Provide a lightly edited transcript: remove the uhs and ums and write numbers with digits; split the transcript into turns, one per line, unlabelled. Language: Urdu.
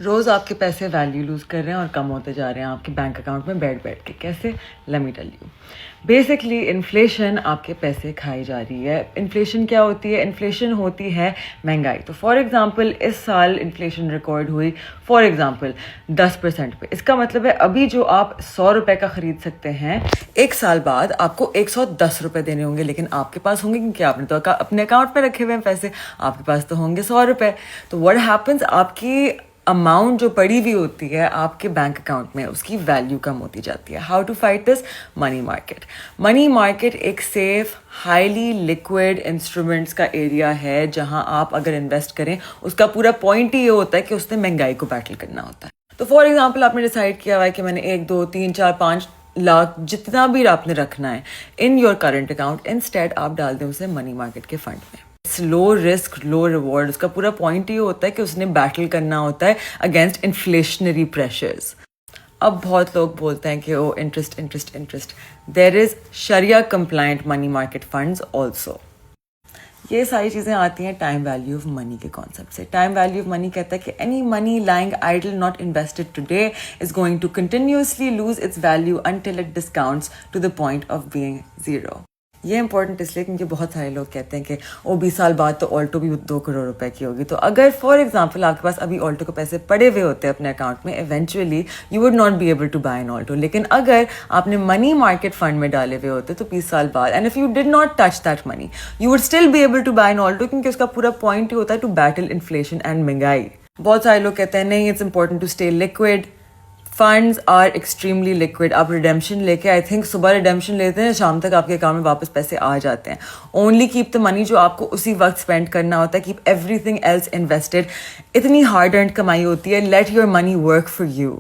روز آپ کے پیسے ویلیو لوز کر رہے ہیں اور کم ہوتے جا رہے ہیں آپ کے بینک اکاؤنٹ میں بیٹھ کے. کیسے؟ Let me tell you. Basically inflation آپ کے پیسے کھائی جا رہی ہے. انفلیشن کیا ہوتی ہے؟ انفلیشن ہوتی ہے مہنگائی. تو فار ایگزامپل اس سال انفلیشن ریکارڈ ہوئی فار ایگزامپل 10% پہ. اس کا مطلب ہے ابھی جو آپ 100 روپے کا خرید سکتے ہیں ایک سال بعد آپ کو 110 روپے دینے ہوں گے. لیکن آپ کے پاس ہوں گے کیونکہ آپ نے تو اپنے اکاؤنٹ پہ رکھے ہوئے ہیں پیسے, آپ کے پاس تو ہوں گے 100 روپے. تو واٹ ہیپنس, آپ کی اماؤنٹ جو پڑی ہوئی ہوتی ہے آپ کے بینک اکاؤنٹ میں اس کی ویلیو کم ہوتی جاتی ہے. How to fight this? Money market. Money market ایک سیف ہائیلی لیکوڈ انسٹرومنٹس کا ایریا ہے جہاں آپ اگر انویسٹ کریں اس کا پورا پوائنٹ ہی یہ ہوتا ہے کہ اس نے مہنگائی کو بیٹل کرنا ہوتا ہے. تو فار ایگزامپل آپ نے ڈیسائیڈ کیا ہوا ہے کہ میں نے 1 2 3 4 5 لاکھ جتنا بھی آپ نے رکھنا ہے in your current account, instead آپ ڈال دیں اسے منی مارکیٹ کے فنڈ میں. لو رسک لو ریوارڈ. اس کا پورا پوائنٹ یہ ہوتا ہے کہ اس نے بیٹل کرنا ہوتا ہے اگینسٹ انفلیشنری پریشرز. اب بہت لوگ بولتے ہیں کہ او انٹرسٹ. دیر از شریعہ compliant money market funds also. یہ ساری چیزیں آتی ہیں ٹائم ویلیو آف منی کے کانسیپٹ سے. ٹائم ویلیو آف منی کہتا ہے کہ any money lying idle not invested today is going to continuously lose its value until it discounts to the point of being zero. یہ امپورٹنٹ اس لیے کیونکہ بہت سارے لوگ کہتے ہیں کہ 20 سال بعد تو آلٹو بھی 2 کروڑ روپے کی ہوگی. تو اگر فار ایگزامپل آپ کے پاس ابھی آلٹو کے پیسے پڑے ہوئے ہوتے ہیں اپنے اکاؤنٹ میں, eventually you would not be able to buy an Alto. لیکن اگر آپ نے منی مارکیٹ فنڈ میں ڈالے ہوئے ہوتے تو 20 سال بعد, and if you did not touch that money, you would still be able to buy an Alto, کیونکہ اس کا پورا پوائنٹ ہی ہوتا ہے ٹو بیٹل انفلیشن اینڈ مہنگائی. بہت سارے لوگ کہتے ہیں نہیں, it's important to stay liquid. Funds are extremely liquid. آپ ریڈیمپشن لے کے, آئی تھنک صبح ریڈیمپشن لیتے ہیں, شام تک آپ کے اکاؤنٹ میں واپس پیسے آ جاتے ہیں. اونلی کیپ دا منی جو آپ کو اسی وقت اسپینڈ کرنا ہوتا ہے. Keep everything else invested. اتنی ہارڈ ارنڈ کمائی ہوتی ہے. Let your money work for you.